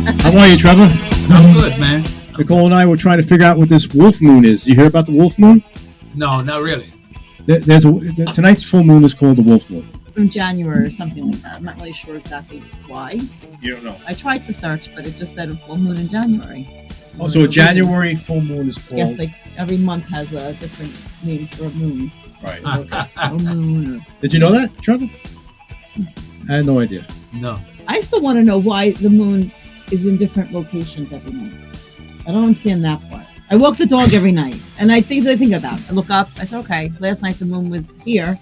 How are you, Trevor? I'm good, man. Nicole and I were trying to figure out what this wolf moon is. Did you hear about the wolf moon? No, not really. Tonight's full moon is called the wolf moon. In January or something like that. I'm not really sure exactly why. You don't know. I tried to search, but it just said a full moon in January. Oh, so a January full moon is called... Yes, like every month has a different name for a moon. Right. Like a full moon. Did you know that, Trevor? I had no idea. No. I still want to know why the moon is in different locations every month. I don't understand that part. I walk the dog every night, and things I think about. I look up, I say, okay, last night the moon was here,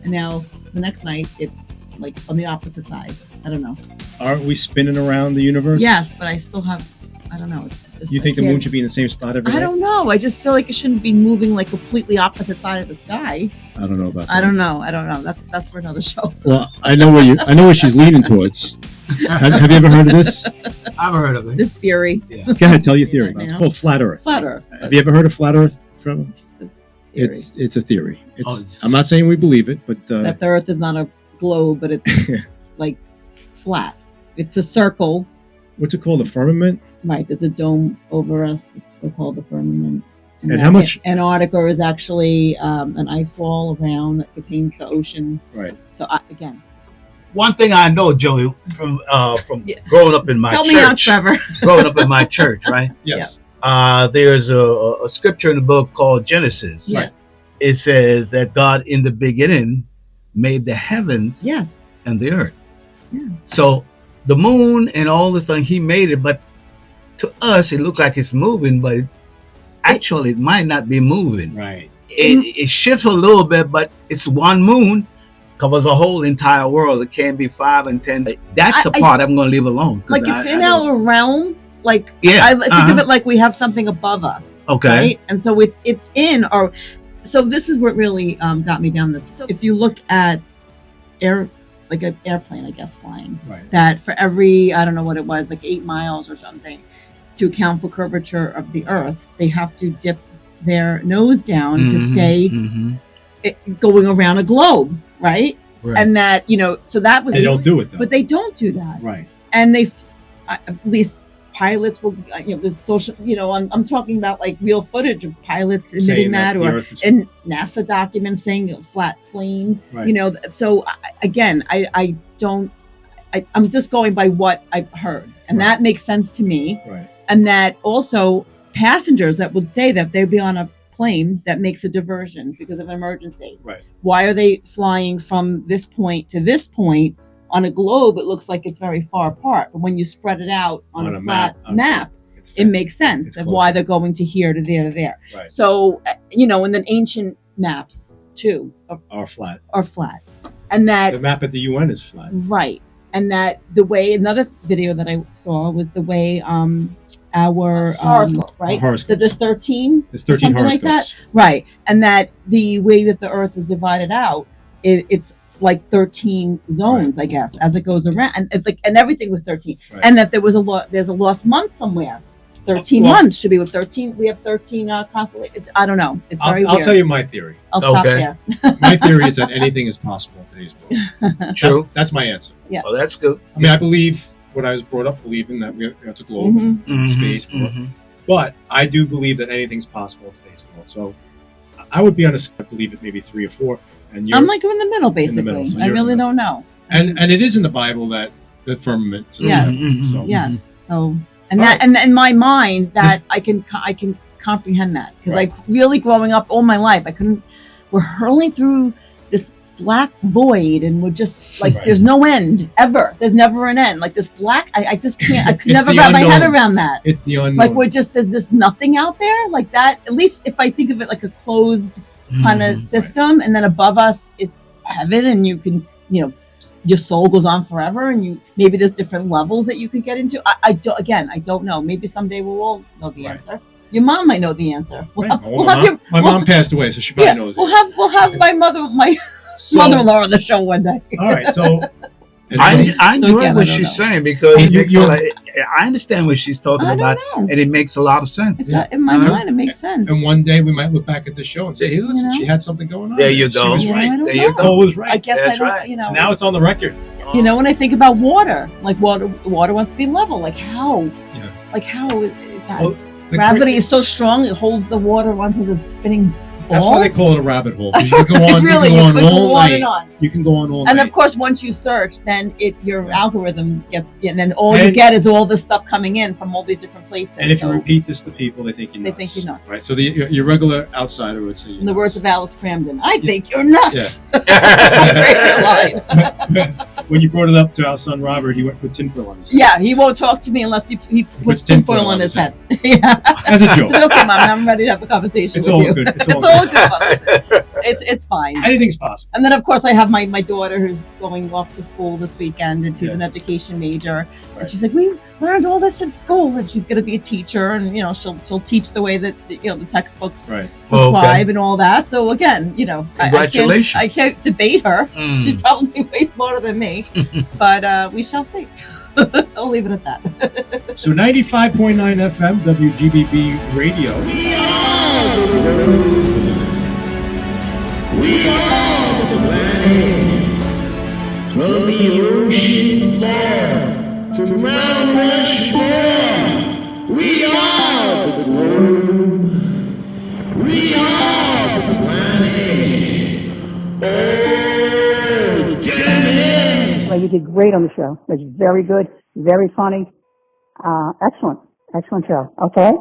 and now the next night it's like on the opposite side. I don't know. Aren't we spinning around the universe? Yes, but I still have, I don't know. Just, You think the moon should be in the same spot every night? I don't know. I just feel like it shouldn't be moving like completely opposite side of the sky. I don't know about that. I don't know. That's for another show. Well, I know where she's leaning towards. Have you ever heard of this? I've heard of it. This theory. Yeah. Go ahead, tell your theory. Yeah. It's called flat Earth. Flat Earth. Have you ever heard of flat Earth, Trevor? Just a theory. It's a theory. it's- I'm not saying we believe it, but That the Earth is not a globe, but it's like flat. It's a circle. what's it called? The firmament? Right. There's a dome over us. They're called the firmament. And that how much- Antarctica is actually an ice wall around that contains the ocean. Right. So again, One thing I know, Joey, from Yeah. growing up in my help church. me out, Trevor. Growing up in my church, right? Yes. There's a scripture in the book called Genesis. Yeah. It says that God in the beginning made the heavens Yes. and the earth. Yeah. So the moon and all this thing, he made it, but to us it looks like it's moving, but actually it might not be moving. Right. It shifts a little bit, but it's one moon covers a whole entire world. It can be 5 and 10. That's the part I'm going to leave alone. 'Cause Like it's in our realm. Like Yeah, I think of it like we have something above us. Okay. Right? And so it's in our. So this is what really got me down this. So if you look at like an airplane, I guess flying, Right. that for every I don't know what it was, like 8 miles or something, to account for curvature of the Earth, they have to dip their nose down to stay going around a globe, right? Right. And that so that was They don't do it though. but they don't do that. Right. And at least pilots will, there's social, I'm talking about like real footage of pilots Saying admitting that, the or Earth is- in NASA documents saying flat plane, Right. So again, I'm just going by what I've heard, and Right. that makes sense to me. Right. And that also passengers that would say that they'd be on a plane that makes a diversion because of an emergency. Right. Why are they flying from this point to this point? On a globe, it looks like it's very far apart, but when you spread it out on a flat map, It's it makes sense It's of closer. why they're going to here to there to there. Right. So, and then ancient maps too Are flat. are flat, and that The map at the UN is flat. right, and that the way another video that I saw was the way our Horoscope. right, Horoscopes. that there's 13, There's 13 something like horoscopes. that, right, and that the way that the Earth is divided out, it's like 13 zones, I guess, as it goes around, and it's like, and everything was 13, Right. and that there's a lost month somewhere. 13 Well- months should be with 13. We have 13 constellations. I don't know. It's very I'll weird. tell you my theory. I'll stop Okay. there. My theory is that anything is possible in today's world. True. That's my answer. Well, that's good. I mean, I believe what I was brought up believing that it's a globe, Mhm. space, but I do believe that anything's possible in today's world. So I would be honest. I believe it maybe 3 or 4, and you're I'm like in the middle, basically. middle, so I you're in really the don't know. and it is in the Bible that the firmament. So, Yes. So, Yes. So, and All that, and in my mind, that I can comprehend that because Right. I really growing up all my life, we're hurling through this black void, and we're just like, Right. there's no end ever. There's never an end. Like this black, I just can't. I could It's never the wrap my head unknown. around that. it's the unknown. Like there's this nothing out there like that. At least if I think of it like a closed kind of system, and then above us is heaven, and you can, your soul goes on forever, and maybe there's different levels that you can get into. I don't know. Maybe someday we'll all know the Right. answer. Your mom might know the answer. Right. We'll Well, have my mom passed away, so she probably knows it. We'll have my mother-in-law on the show one day. All right, so I So enjoy again, I what don't she's know. saying because it makes You- it like, I understand what she's talking I about, don't know. and it makes a lot of sense. In my mind, it makes sense. And one day we might look back at this show and say, "Hey, listen, she had something going on." There you She go. was I right. don't There you know. go. Cole was right. I guess That's I don't. right. You know, So now it's on the record. You know, when I think about water, like water wants to be level. Like how? Yeah. Like how is that? Well, Gravity is so strong; it holds the water onto the spinning ball. That's why they call it a rabbit hole. 'Cause you can go on, Really, you can you go on could all go on night. and on. You can go on all And night. of course, once you search, then your algorithm gets, and then all you And- get is all this stuff coming in from all these different places. And if you So, repeat this to people, they think you're They nuts. think you're nuts. Right? So your regular outsider would say you're in the nuts. words of Alice Cramden, I think you're nuts. Yeah. Favorite line. When you brought it up to our son Robert, he went put tinfoil on his head. Yeah, he won't talk to me unless he puts tinfoil on his head. Yeah. As a joke. It's okay, Mom. I'm ready to have a conversation It's with all you. good. It's It's all all good. Mom. It's fine. Anything's possible. And then, of course, I have my daughter who's going off to school this weekend, and she's Yeah. an education major. Right. And she's like, "We learned all this in school, and she's going to be a teacher, and she'll teach the way that the textbooks Right. prescribe and all that." So again, Congratulations. I can't debate her. Mm. She's probably way smarter than me, but we shall see. I'll leave it at that. So 95.9 FM, WGBB Radio. We are the planet, from the ocean floor to Mount Rushmore. We are the globe. We are the planet. Oh, damn it! Well, you did great on the show. It was very good, very funny. Excellent show. Okay?